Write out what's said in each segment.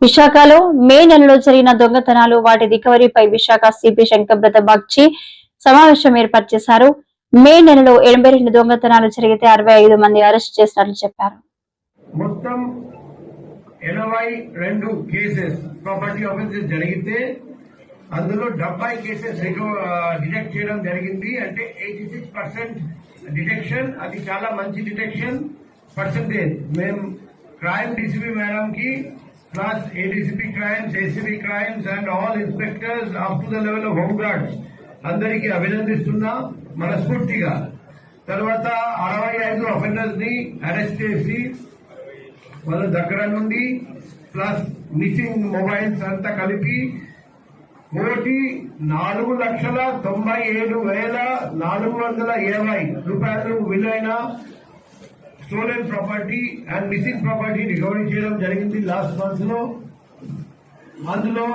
విశాఖలో మే నెలలో జరిగిన దొంగతనాలు వాటి రికవరీపై విశాఖ సిపి శంకరబ్రత బాగ్చి సమావేశం ఏర్పాటు చేశారు. మే నెలలో 82 దొంగతనాలు జరిగితే 65 మంది అరెస్ట్ చేసినట్లు చెప్పారు. మొత్తం 82 కేసెస్ ప్రాపర్టీ ఆఫెన్సెస్ జరిగితే అందులో 70 కేసెస్ డిటెక్ట్ చేయడం జరిగింది. అంటే 86% డిటెక్షన్. అది చాలా మంచి డిటెక్షన్ పర్సంటేజ్. మేము క్రైమ్ డీసీపీ మేడం కి plus ADCP crimes, ACP crimes and all inspectors up to the level of home guards అందరికి అభినందిస్తున్నా మనస్ఫూర్తిగా. తర్వాత 65 అఫెండర్స్ ని అరెస్ట్ చేసి వాళ్ళ దగ్గర నుండి ప్లస్ మిస్సింగ్ మొబైల్స్ అంతా కలిపి 1,97,420 రూపాయలు విలువైన stolen property and missing property recovery చేయడం జరిగింది లాస్ట్ మంత్ లో. అందులో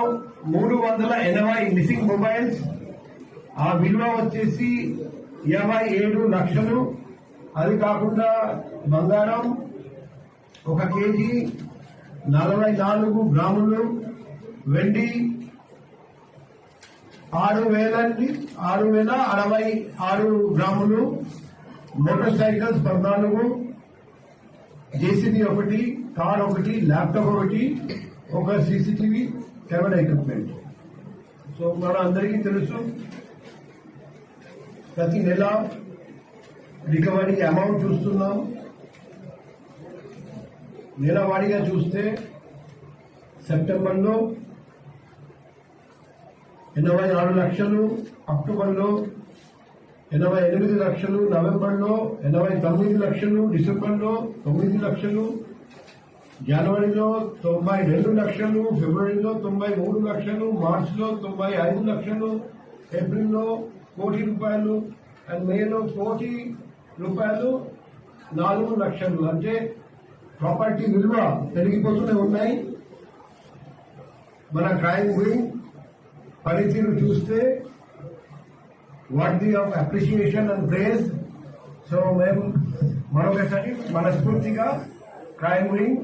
380 మిస్సింగ్ మొబైల్స్, ఆ విలువ వచ్చేసి 57 లక్షలు. అది కాకుండా బంగారం 1 కేజీ 44 గ్రాములు, వెండి 6,066 గ్రాములు, motor cycles 14, JCB 1, car 1, laptop 1, ఒక సీసీటీవీ కెమెరా ఎక్విప్మెంట్. సో మన అందరికీ తెలుసు ప్రతి నెల రికవరీ అమౌంట్ చూస్తున్నాం. నెలవారీగా చూస్తే సెప్టెంబర్లో 86 లక్షలు, అక్టోబర్లో 88 లక్షలు, నవంబర్లో 89 లక్షలు, డిసెంబర్లో 9 లక్షలు, జనవరిలో 92 లక్షలు, ఫిబ్రవరిలో 93 లక్షలు, మార్చిలో 95 లక్షలు, ఏప్రిల్లో 1 కోటి రూపాయలు అండ్ మేలో 1 కోటి రూపాయలు 4 లక్షలు. అంటే ప్రాపర్టీ విలువ పెరిగిపోతూనే ఉన్నాయి. మన క్రైమ్ వింగ్ పనితీరు చూస్తే worthy of appreciation and praise. So మేము మరొకసారి మనస్ఫూర్తిగా క్రైమ్ వింగ్